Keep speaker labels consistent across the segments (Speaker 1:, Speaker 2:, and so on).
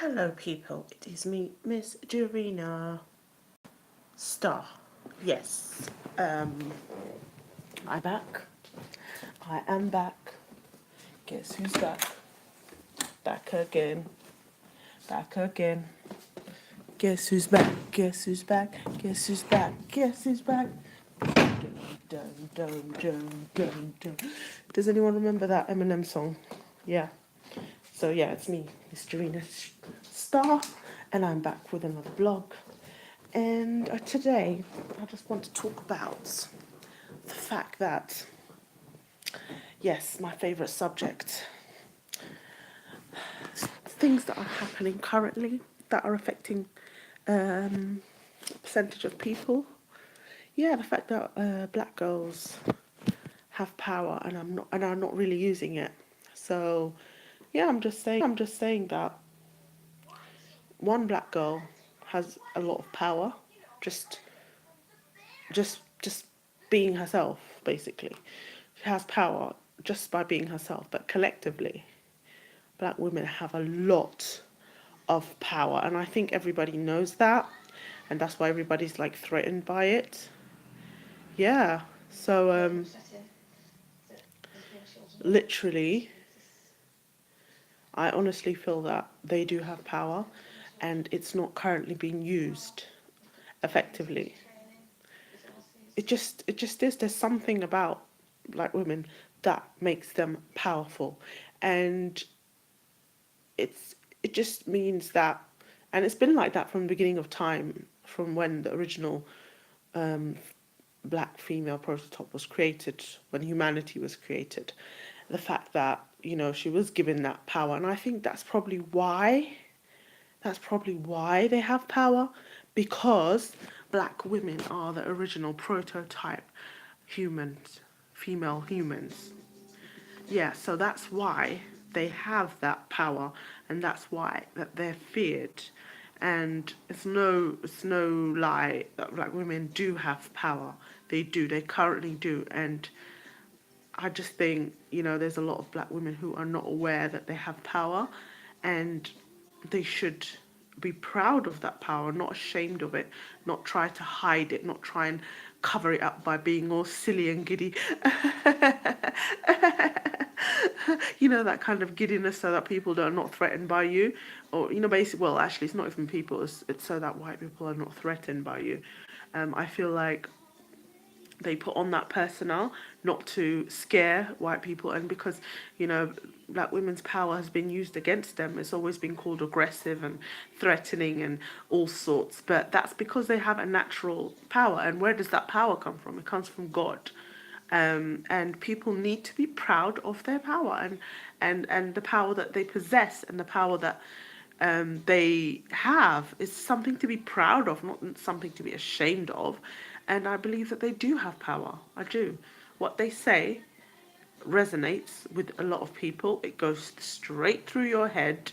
Speaker 1: Hello people, it is me, Miss Dorina Star. Yes, I'm back. I am back. Guess who's back? Back again. Back again. Guess who's back? Guess who's back? Guess who's back? Guess who's back? Dun, dun, dun, dun, dun. Does anyone remember that Eminem song? Yeah. So yeah, it's me, Miss Dorina Star, and I'm back with another blog. And today, I just want to talk about the fact that, yes, my favourite subject, things that are happening currently that are affecting a percentage of people. Yeah, the fact that black girls have power and are not really using it. So, yeah, I'm just saying that one black girl has a lot of power, just just being herself, basically. She has power just by being herself, but collectively, black women have a lot of power, and I think everybody knows that, and that's why everybody's like threatened by it. Yeah. So literally, I honestly feel that they do have power, and it's not currently being used effectively. It just is. There's something about black women that makes them powerful, and it just means that, and it's been like that from the beginning of time, from when the original um, black female prototype was created, when humanity was created. The fact that she was given that power, and I think that's probably why they have power, because black women are the original prototype humans, female humans. Yeah, so that's why they have that power, and that's why that they're feared. And it's no lie that black women do have power. They do. They currently do. And I just think, there's a lot of black women who are not aware that they have power, and they should be proud of that power, not ashamed of it, not try to hide it, not try and cover it up by being all silly and giddy. That kind of giddiness, so that people are not threatened by you. Or, basically, well, actually, it's not even people, it's so that white people are not threatened by you. I feel like they put on that persona not to scare white people, and because black women's power has been used against them, it's always been called aggressive and threatening and all sorts, but that's because they have a natural power. And where does that power come from? It comes from God. And people need to be proud of their power, and the power that they possess, and the power that they have is something to be proud of, not something to be ashamed of. And I believe that they do have power. I do. What they say resonates with a lot of people. It goes straight through your head.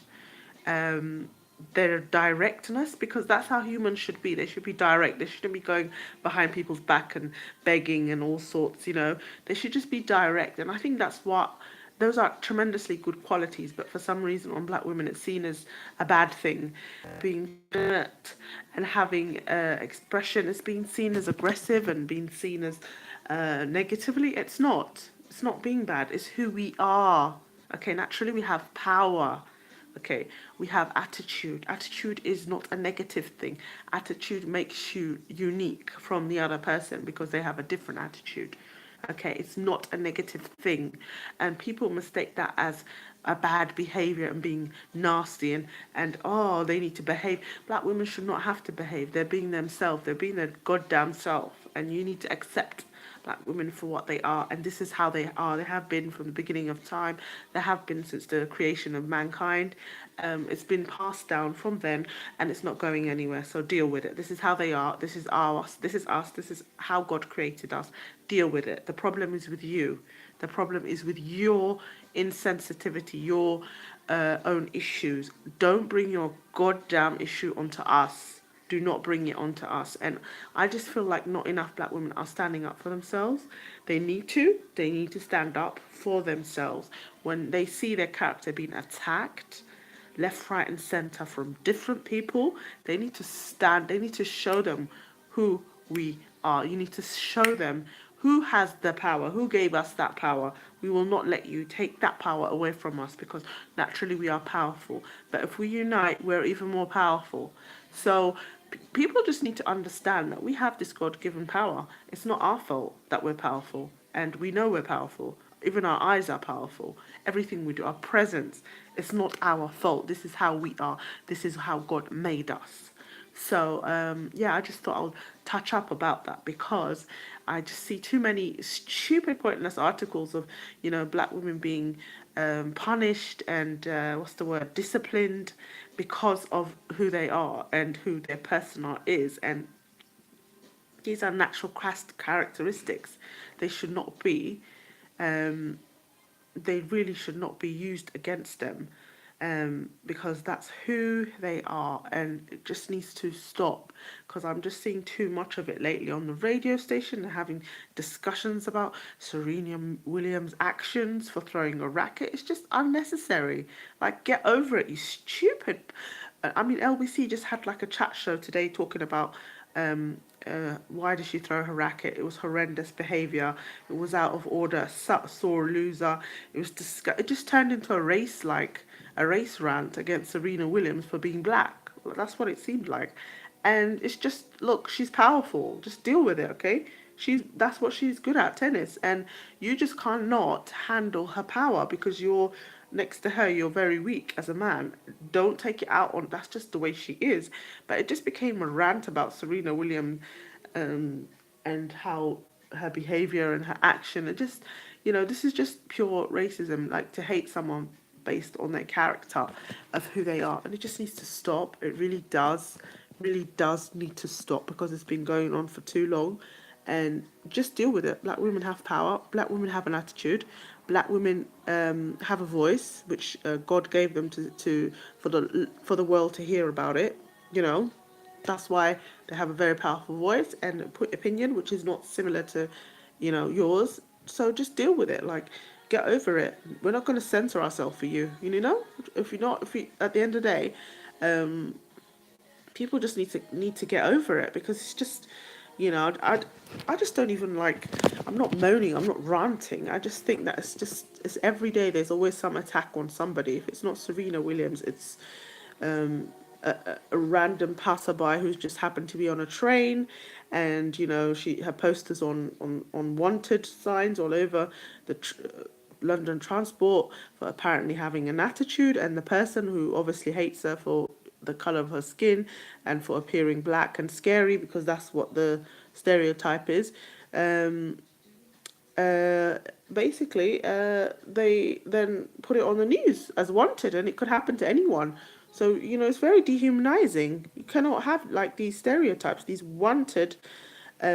Speaker 1: Um, their directness, because that's how humans should be. They should be direct. They shouldn't be going behind people's back and begging and all sorts. They should just be direct. And I think that's what those are tremendously good qualities, but for some reason on black women it's seen as a bad thing. Being passionate and having expression is being seen as aggressive and being seen as negatively. It's not being bad, it's who we are. Okay, naturally we have power. Okay, we have attitude. Attitude is not a negative thing. Attitude makes you unique from the other person because they have a different attitude. Okay, it's not a negative thing. And people mistake that as a bad behavior and being nasty, and oh, they need to behave. Black women should not have to behave. They're being themselves. They're being their goddamn self. And you need to accept black women for what they are, and this is how they are. They have been from the beginning of time. They have been since the creation of mankind. It's been passed down from then, and it's not going anywhere. So deal with it. This is how they are. This is ours. This is us. This is how God created us. Deal with it. The problem is with you. The problem is with your insensitivity, your own issues. Don't bring your goddamn issue onto us. Do not bring it onto us. And I just feel like not enough black women are standing up for themselves. They need to. They need to stand up for themselves. When they see their character being attacked, left, right, and center from different people. They need to stand, they need to show them who we are. You need to show them who has the power, who gave us that power. We will not let you take that power away from us because naturally we are powerful. But if we unite, we're even more powerful. So people just need to understand that we have this God given power. It's not our fault that we're powerful, and we know we're powerful. Even our eyes are powerful. Everything we do, our presence, it's not our fault. This is how we are. This is how God made us. So yeah, I just thought I'll touch up about that because I just see too many stupid, pointless articles of black women being punished and what's the word, disciplined because of who they are and who their persona is, and these are natural characteristics. They should not be. Um, they really should not be used against them, because that's who they are, and it just needs to stop. Because I'm just seeing too much of it lately on the radio station and having discussions about Serena Williams' actions for throwing a racket. It's just unnecessary. Like, get over it, you stupid. I mean, LBC just had like a chat show today talking about why did she throw her racket? It was horrendous behaviour. It was out of order. Sore loser. It was It just turned into a race rant against Serena Williams for being black. That's what it seemed like, and it's just, look, she's powerful. Just deal with it, okay? That's what she's good at, tennis, and you just cannot handle her power because you're next to her. You're very weak as a man. Don't take it out on. That's just the way she is. But it just became a rant about Serena Williams, um, and how her behavior and her action. It just, this is just pure racism. Like, to hate someone based on their character of who they are, and it just needs to stop. It really does need to stop because it's been going on for too long, and just deal with it. Black women have power. Black women have an attitude. Black women have a voice, which God gave them to for the world to hear about it. You know, that's why they have a very powerful voice and opinion, which is not similar to, yours. So just deal with it. Like, get over it. We're not going to censor ourselves for you. If we at the end of the day, um, people just need to get over it because it's just, I just don't even like. I'm not moaning. I'm not ranting. I just think that it's every day. There's always some attack on somebody. If it's not Serena Williams, it's um, a random passerby who's just happened to be on a train, and her posters on wanted signs all over the London transport for apparently having an attitude, and the person who obviously hates her for the color of her skin and for appearing black and scary, because that's what the stereotype is. Um, uh, Basically, they then put it on the news as wanted, and it could happen to anyone. So, it's very dehumanizing. You cannot have like these stereotypes, these wanted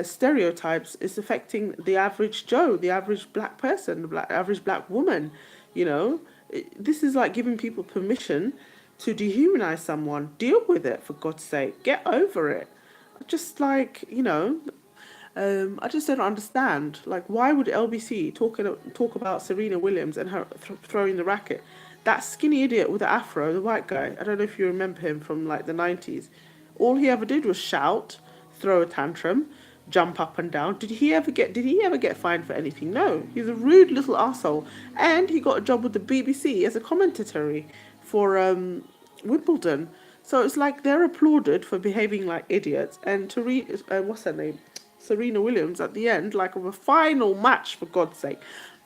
Speaker 1: stereotypes. Is affecting the average Joe, the average black person, average black woman. This is like giving people permission to dehumanize someone. Deal with it, for God's sake. Get over it. Just like, I just don't understand. Like, why would LBC talk about Serena Williams and her throwing the racket? That skinny idiot with the afro, the white guy. I don't know if you remember him from like the 90s. All he ever did was shout, throw a tantrum, jump up and down. Did he ever get fined for anything? No. He's a rude little asshole, and he got a job with the BBC as a commentary for Wimbledon. So it's like they're applauded for behaving like idiots, and what's her name? Serena Williams at the end, like of a final match, for God's sake,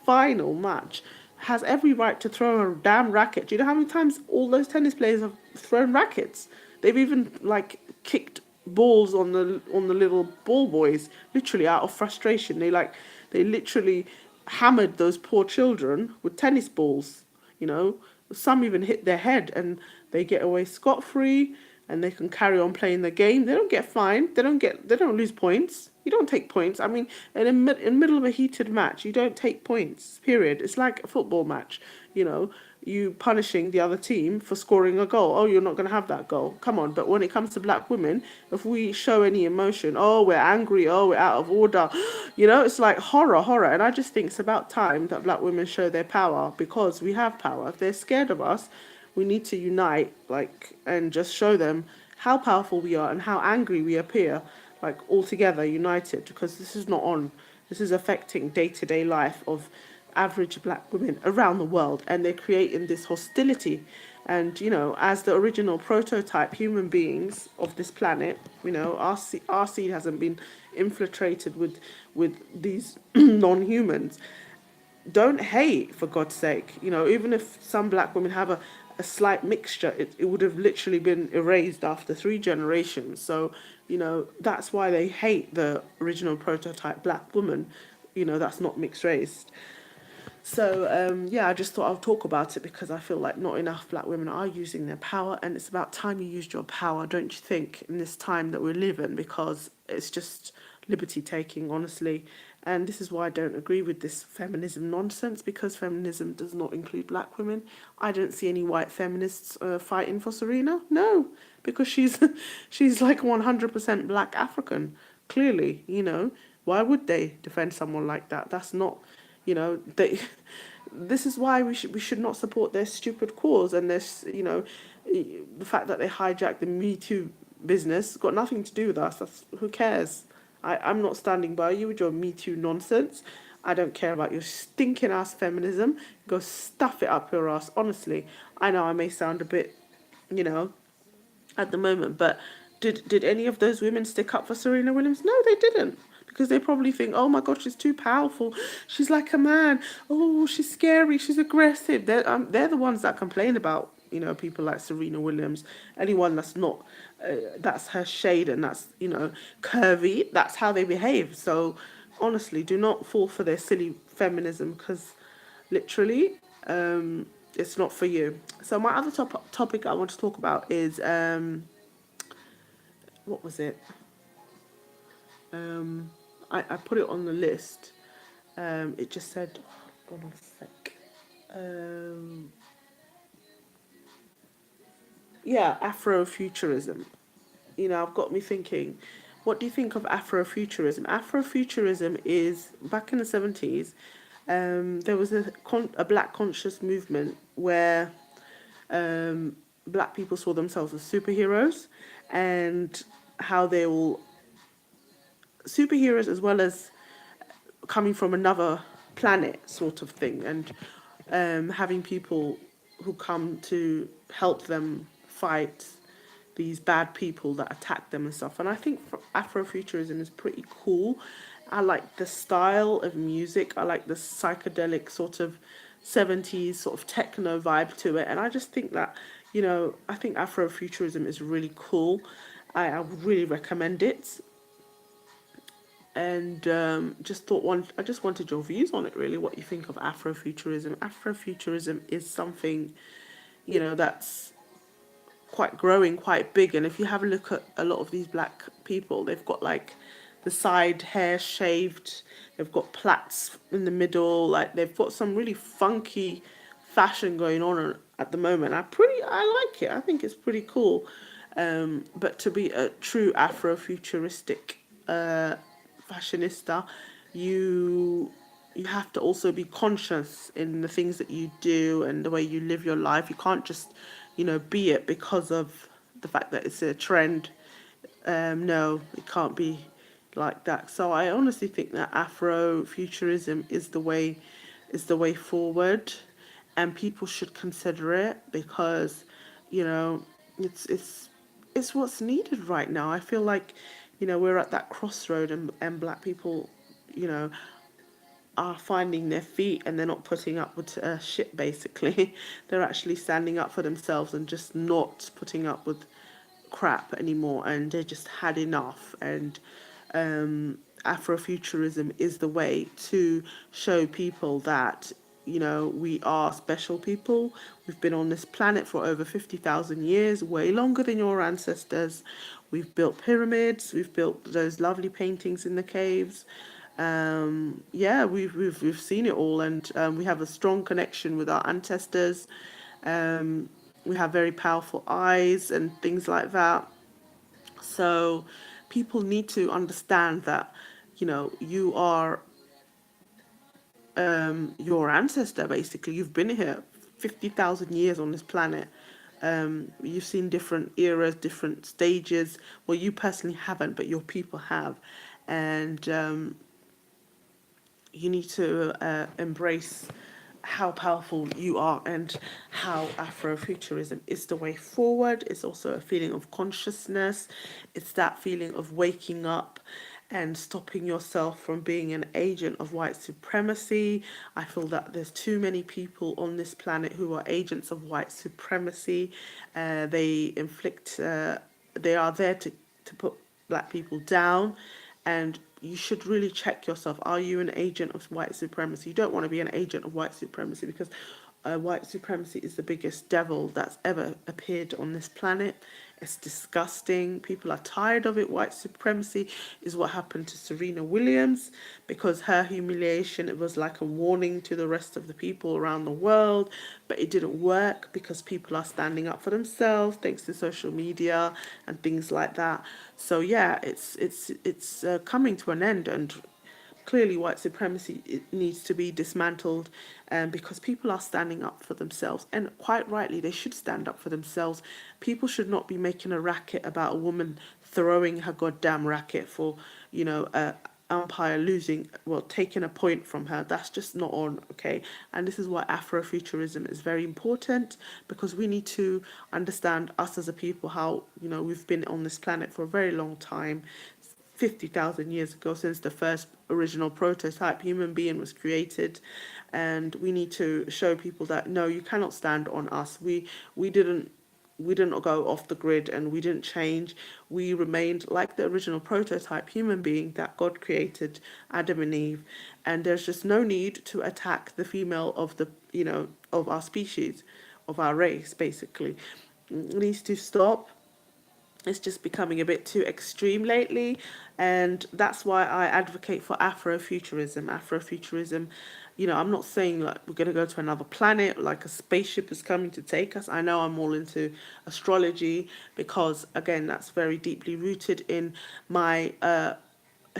Speaker 1: final match, has every right to throw a damn racket. Do you know how many times all those tennis players have thrown rackets? They've even like kicked balls on the little ball boys, literally out of frustration. They literally hammered those poor children with tennis balls. Some even hit their head, and they get away scot free, and they can carry on playing the game. They don't get fined. They don't lose points. You don't take points. I mean, in the middle of a heated match, you don't take points. Period. It's like a football match. You punishing the other team for scoring a goal. Oh, you're not going to have that goal. Come on. But when it comes to black women, if we show any emotion, oh, we're angry. Oh, we're out of order. It's like horror, horror. And I just think it's about time that black women show their power, because we have power. If they're scared of us, We need to unite, like, and just show them how powerful we are and how angry we appear, like all together, united, because this is not on. This is affecting day-to-day life of average black women around the world, and they're creating this hostility. And as the original prototype human beings of this planet, our seed hasn't been infiltrated with these non-humans. Don't hate, for God's sake. Even if some black women have a slight mixture, it would have literally been erased after 3 generations. So that's why they hate the original prototype black woman, that's not mixed race. So yeah, I just thought I'll talk about it because I feel like not enough black women are using their power, and it's about time you used your power, don't you think, in this time that we're living? Because it's just liberty taking, honestly. And this is why I don't agree with this feminism nonsense, because feminism does not include black women. I don't see any white feminists fighting for Serena. No, because she's she's like 100% black African. Clearly, why would they defend someone like that? That's not, they. This is why we should not support their stupid cause, and this, the fact that they hijacked the Me Too business got nothing to do with us. Who cares? I'm not standing by you with your Me Too nonsense. I don't care about your stinking ass feminism. Go stuff it up your ass. Honestly, I know I may sound a bit, you know, at the moment. But did any of those women stick up for Serena Williams? No, they didn't. Because they probably think, oh my God, she's too powerful. She's like a man. Oh, she's scary. She's aggressive. They're the ones that complain about, people like Serena Williams. Anyone that's not, that's her shade and that's, curvy. That's how they behave. So honestly, do not fall for their silly feminism, because literally, it's not for you. So my other topic I want to talk about is what was it? I put it on the list. It just said, hold on a sec. Yeah, Afrofuturism. I've got me thinking, what do you think of Afrofuturism? Afrofuturism is back in the 70s. There was a black conscious movement where black people saw themselves as superheroes, and how they all superheroes as well as coming from another planet sort of thing, and having people who come to help them fight these bad people that attack them and stuff. And I think Afrofuturism is pretty cool. I like the style of music. I like the psychedelic sort of 70s sort of techno vibe to it. And I just think that, I think Afrofuturism is really cool. I would really recommend it. And I just wanted your views on it, really, what you think of Afrofuturism. Afrofuturism is something, that's quite growing, quite big. And if you have a look at a lot of these black people, they've got like the side hair shaved, they've got plaits in the middle, like they've got some really funky fashion going on at the moment. I like it. I think it's pretty cool. But to be a true Afrofuturistic fashionista, you you have to also be conscious in the things that you do and the way you live your life. You can't just, be it because of the fact that it's a trend. No, it can't be like that. So I honestly think that Afrofuturism is the way forward, and people should consider it because, you know, it's it's it's what's needed right now. I feel like, we're at that crossroad, and black people, you know, are finding their feet, and they're not putting up with shit, basically. They're actually standing up for themselves and just not putting up with crap anymore, and they just had enough. And Afrofuturism is the way to show people that, we are special people. We've been on this planet for over 50,000 years, way longer than your ancestors. We've built pyramids, we've built those lovely paintings in the caves. Yeah, we've seen it all, and we have a strong connection with our ancestors. We have very powerful eyes and things like that. So people need to understand that, you are your ancestor, basically. You've been here 50,000 years on this planet. You've seen different eras, different stages. Well, you personally haven't, but your people have. And you need to embrace how powerful you are and how Afrofuturism is the way forward. It's also a feeling of consciousness. It's that feeling of waking up and stopping yourself from being an agent of white supremacy. I feel that there's too many people on this planet who are agents of white supremacy. They inflict, they are there to put black people down, and you should really check yourself. Are you an agent of white supremacy? You don't want to be an agent of white supremacy, because white supremacy is the biggest devil that's ever appeared on this planet. It's disgusting. People are tired of it. White supremacy is what happened to Serena Williams, because her humiliation, it was like a warning to the rest of the people around the world, but it didn't work because people are standing up for themselves thanks to social media and things like that. So yeah, it's coming to an end, and clearly white supremacy, it needs to be dismantled, because people are standing up for themselves, and quite rightly they should stand up for themselves. People should not be making a racket about a woman throwing her goddamn racket for, a umpire losing, well, taking a point from her. That's just not on, okay? And this is why Afrofuturism is very important, because we need to understand, us as a people, how, we've been on this planet for a very long time, 50,000 years ago, since the first original prototype human being was created. And we need to show people that no, you cannot stand on us. We didn't go off the grid, and we didn't change. We remained like the original prototype human being that God created, Adam and Eve. And there's just no need to attack the female of the, of our species, of our race, basically. It needs to stop. It's just becoming a bit too extreme lately, and that's why I advocate for Afrofuturism. Afrofuturism, I'm not saying like we're going to go to another planet, like a spaceship is coming to take us. I know I'm all into astrology, because again, that's very deeply rooted in my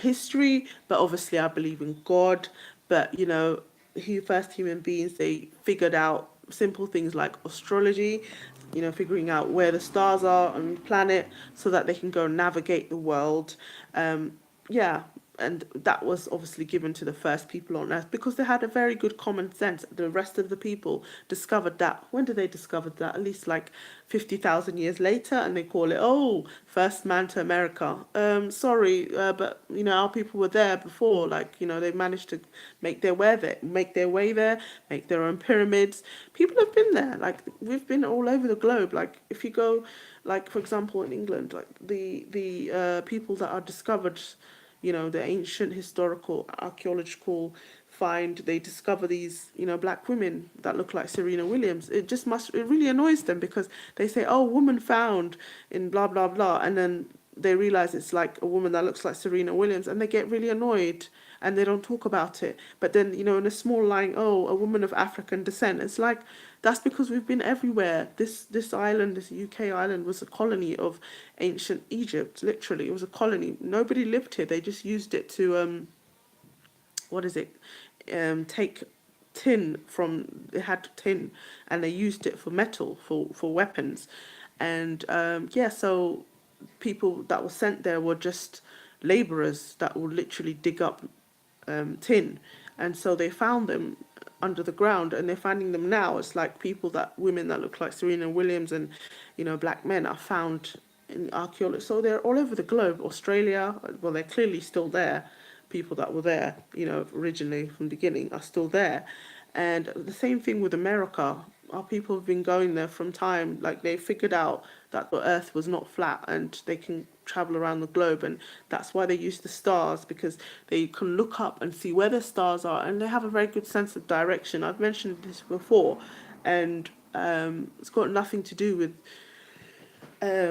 Speaker 1: history, but obviously I believe in God. But first human beings, they figured out simple things like astrology, figuring out where the stars are on the planet so that they can go navigate the world. Yeah, and that was obviously given to the first people on Earth because they had a very good common sense. The rest of the people discovered that. When did they discover that? At least like 50,000 years later, and they call it, oh, first man to America. Sorry, but our people were there before. Like, they managed to make their way there, make their own pyramids. People have been there. Like, we've been all over the globe. Like, if you go, like, for example, in England, like the people that are discovered, the ancient historical archaeological find, they discover these, black women that look like Serena Williams. It really annoys them, because they say, oh, woman found in blah, blah, blah. And then they realize it's like a woman that looks like Serena Williams, and they get really annoyed and they don't talk about it. But then, in a small line, oh, a woman of African descent. It's like, that's because we've been everywhere. This island, this UK island, was a colony of ancient Egypt. Literally, it was a colony. Nobody lived here. They just used it to what is it? Take tin from. They had tin, and they used it for metal, for weapons, and yeah. So people that were sent there were just laborers that would literally dig up tin, and so they found them under the ground, and they're finding them now. It's like women that look like Serena Williams, and black men are found in archaeology. So they're all over the globe. Australia, well, they're clearly still there. People that were there, originally from the beginning, are still there. And the same thing with America. Our people have been going there from time. Like, they figured out that the Earth was not flat, and they can travel around the globe. And that's why they use the stars, because they can look up and see where the stars are, and they have a very good sense of direction. I've mentioned this before, and it's got nothing to do with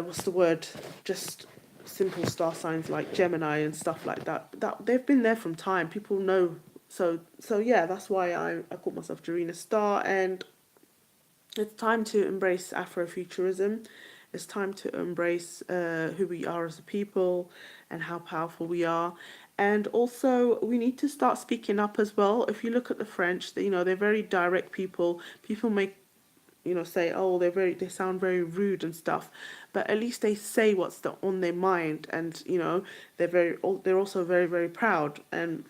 Speaker 1: what's the word? Just simple star signs like Gemini and stuff like that. That they've been there from time. People know. So yeah, that's why I call myself Dorina Star, and it's time to embrace Afrofuturism. It's time to embrace who we are as a people and how powerful we are. And also, we need to start speaking up as well. If you look at the French, they're very direct people. People make say, oh, they sound very rude and stuff, but at least they say what's on their mind, and they're also very, very proud, and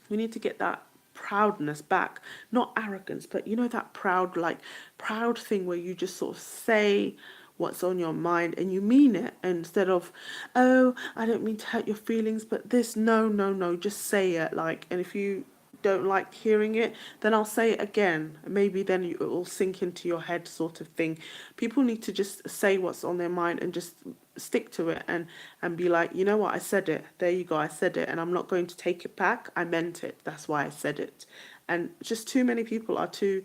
Speaker 1: we need to get that proudness back, not arrogance, but that proud thing where you just sort of say what's on your mind and you mean it, instead of, oh, I don't mean to hurt your feelings, but this, no, no, no, just say it. And if you don't like hearing it, then I'll say it again. Maybe then it will sink into your head, sort of thing. People need to just say what's on their mind and just stick to it, and be like, you know what, I said it. There you go, I said it, and I'm not going to take it back. I meant it. That's why I said it. And just too many people are too,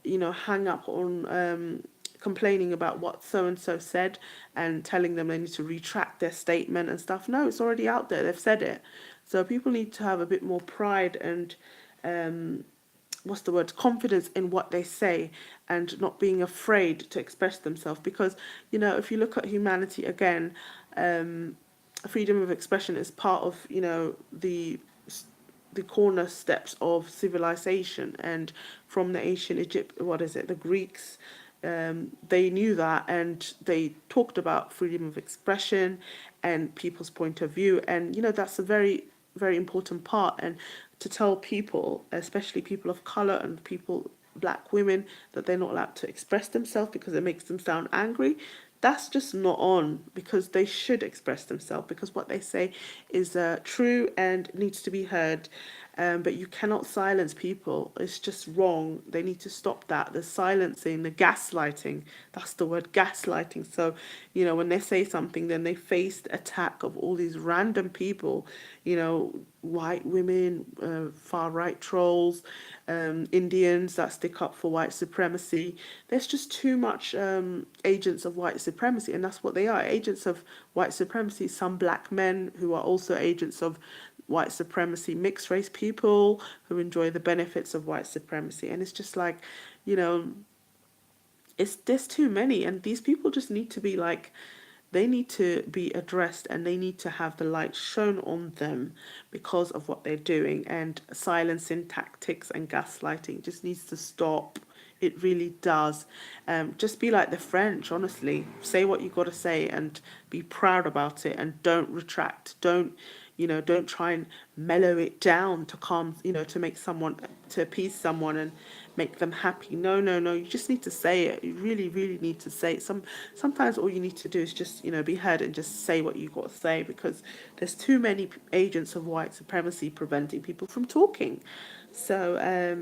Speaker 1: hang up on complaining about what so and so said and telling them they need to retract their statement and stuff. No, it's already out there. They've said it. So people need to have a bit more pride and what's the word, confidence in what they say, and not being afraid to express themselves. Because if you look at humanity again, freedom of expression is part of the corner steps of civilization. And from the ancient Egypt, what is it, the Greeks, they knew that, and they talked about freedom of expression and people's point of view, and that's a very, very important part. And to tell people, especially people of color and black women, that they're not allowed to express themselves because it makes them sound angry, that's just not on, because they should express themselves, because what they say is true and needs to be heard. But you cannot silence people. It's just wrong. They need to stop that. The silencing, the gaslighting. That's the word, gaslighting. So, when they say something, then they face the attack of all these random people, white women, far-right trolls, Indians that stick up for white supremacy. There's just too much agents of white supremacy, and that's what they are, agents of white supremacy. Some black men who are also agents of white supremacy, mixed race people who enjoy the benefits of white supremacy. And it's just like, you know, there's too many, and these people just need to be they need to be addressed, and they need to have the light shown on them because of what they're doing. And silencing tactics and gaslighting just needs to stop. It really does. Just be like the French, honestly. Say what you got to say and be proud about it, and don't retract. Don't try and mellow it down to calm, to make someone, to appease someone and make them happy. No, no, no. You just need to say it. You really, really need to say it. Sometimes all you need to do is just, be heard and just say what you got to say, because there's too many agents of white supremacy preventing people from talking. So,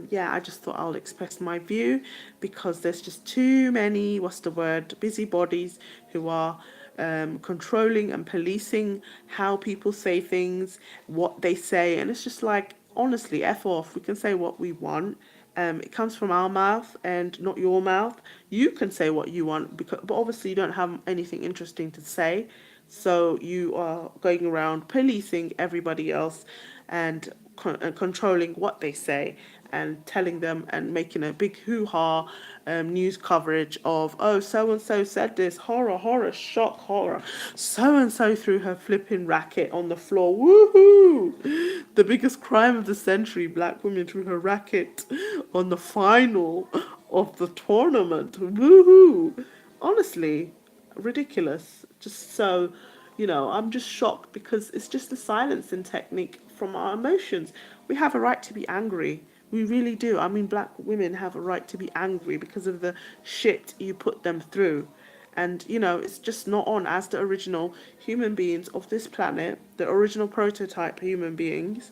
Speaker 1: yeah, I just thought I'll express my view, because there's just too many, what's the word, busybodies who are controlling and policing how people say things, what they say. And it's just like, honestly, F off. We can say what we want. It comes from our mouth and not your mouth. You can say what you want, but obviously you don't have anything interesting to say. So you are going around policing everybody else and controlling what they say, and telling them and making a big hoo-ha news coverage of, oh, so and so said this, horror, horror, shock, horror, so and so threw her flipping racket on the floor, woohoo, the biggest crime of the century, black women threw her racket on the final of the tournament, woohoo. Honestly, ridiculous. Just so, I'm just shocked, because it's just a silencing technique from our emotions. We have a right to be angry. We really do. I mean, black women have a right to be angry because of the shit you put them through. And, it's just not on. As the original human beings of this planet, the original prototype human beings,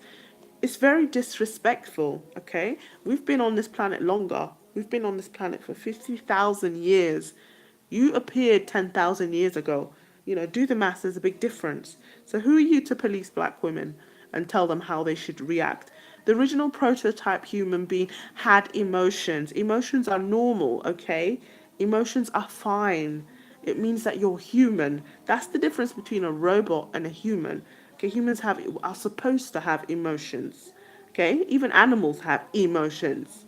Speaker 1: it's very disrespectful, okay? We've been on this planet longer. We've been on this planet for 50,000 years. You appeared 10,000 years ago. Do the maths, there's a big difference. So who are you to police black women and tell them how they should react? The original prototype human being had emotions. Emotions are normal, okay? Emotions are fine. It means that you're human. That's the difference between a robot and a human. Okay, humans are supposed to have emotions. Okay, even animals have emotions.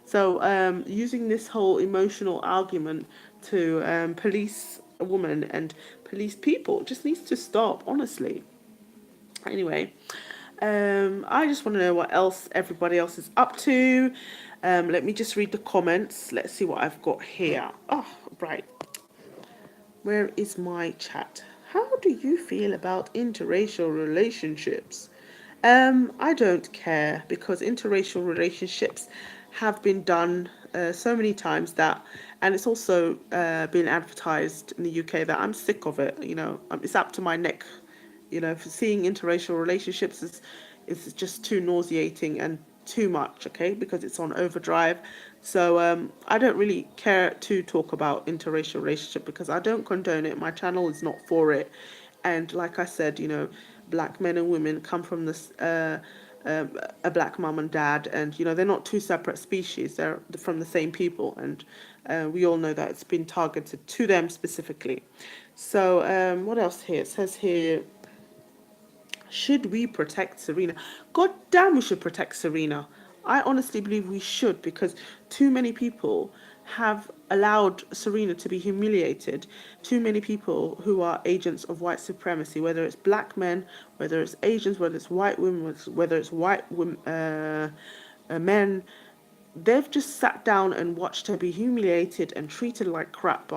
Speaker 1: So using this whole emotional argument to police a woman and police people just needs to stop, honestly. Anyway, I just want to know what else everybody else is up to. Let me just read the comments. Let's see what I've got here. Oh, right. Where is my chat? How do you feel about interracial relationships? I don't care because interracial relationships have been done so many times that, and it's also been advertised in the UK that I'm sick of it. It's up to my neck. For seeing interracial relationships is just too nauseating and too much. Okay, because it's on overdrive. So I don't really care to talk about interracial relationship because I don't condone it. My channel is not for it. And like I said, black men and women come from this a black mum and dad, and they're not two separate species. They're from the same people, and we all know that it's been targeted to them specifically. So what else here? It says here, should we protect Serena? God damn, we should protect Serena. I honestly believe we should because too many people have allowed Serena to be humiliated. Too many people who are agents of white supremacy, whether it's black men, whether it's Asians, whether it's white women, whether it's white women, men, they've just sat down and watched her be humiliated and treated like crap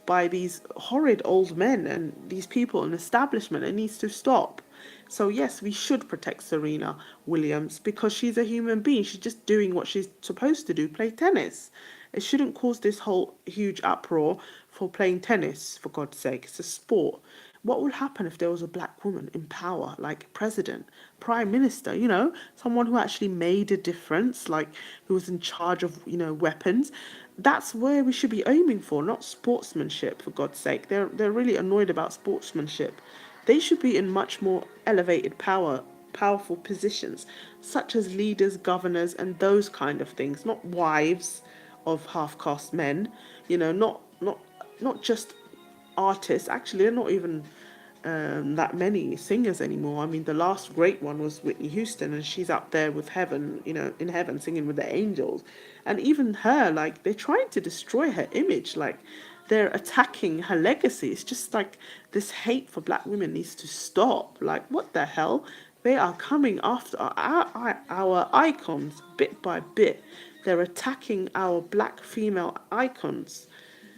Speaker 1: by these horrid old men and these people in establishment. It needs to stop. So yes, we should protect Serena Williams because she's a human being. She's just doing what she's supposed to do, play tennis. It shouldn't cause this whole huge uproar for playing tennis, for God's sake. It's a sport. What would happen if there was a black woman in power, like president, prime minister, someone who actually made a difference, like who was in charge of, weapons? That's where we should be aiming for, not sportsmanship, for God's sake. They're really annoyed about sportsmanship. They should be in much more elevated powerful positions, such as leaders, governors, and those kind of things, not wives of half-caste men. Not just artists. Actually, they're not even that many singers anymore. I mean, the last great one was Whitney Houston, and she's up there with heaven, in heaven, singing with the angels. And even her, like, they're trying to destroy her image. Like, they're attacking her legacy. It's just like this hate for black women needs to stop. Like, what the hell? They are coming after our icons bit by bit. They're attacking our black female icons,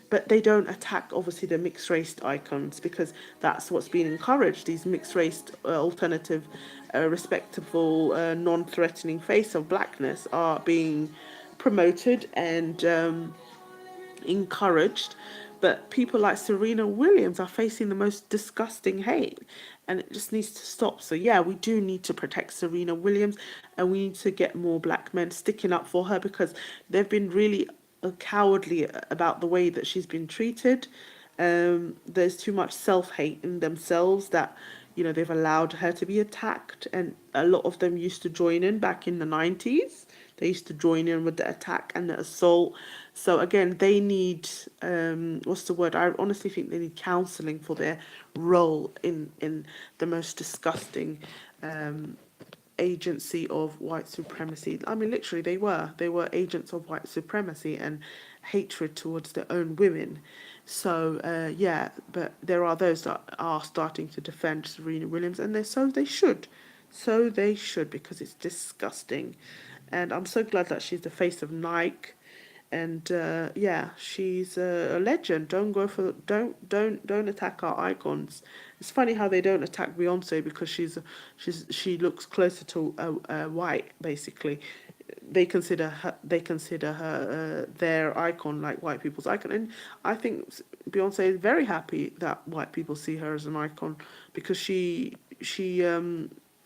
Speaker 1: but they don't attack obviously the mixed race icons because that's what's been encouraged. These mixed race alternative respectable non-threatening face of blackness are being promoted and encouraged, but people like Serena Williams are facing the most disgusting hate, and it just needs to stop. So yeah, we do need to protect Serena Williams, and we need to get more black men sticking up for her because they've been really cowardly about the way that she's been treated. There's too much self-hate in themselves that they've allowed her to be attacked, and a lot of them used to join in back in the 90s. They used to join in with the attack and the assault. So again, they need what's the word? I honestly think they need counselling for their role in the most disgusting agency of white supremacy. I mean, literally, they were agents of white supremacy and hatred towards their own women. So yeah, but there are those that are starting to defend Serena Williams, and so they should because it's disgusting. And I'm so glad that she's the face of Nike. And yeah, she's a legend. Don't attack our icons. It's funny how they don't attack Beyonce because she looks closer to white basically. They consider her their icon, like white people's icon, and I think Beyonce is very happy that white people see her as an icon because she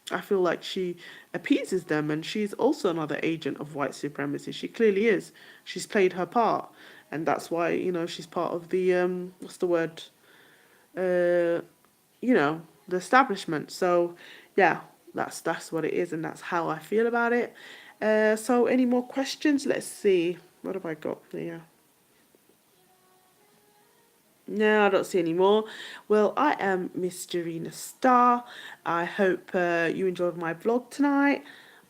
Speaker 1: I feel like she appeases them, and she's also another agent of white supremacy. She clearly is. She's played her part, and that's why she's part of the what's the word? Uh, the establishment. So yeah, that's what it is, and that's how I feel about it. So any more questions? Let's see. What have I got here? No, I don't see any more. Well, I am Miss Jarena Star. I hope you enjoyed my vlog tonight,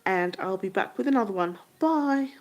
Speaker 1: and I'll be back with another one. Bye.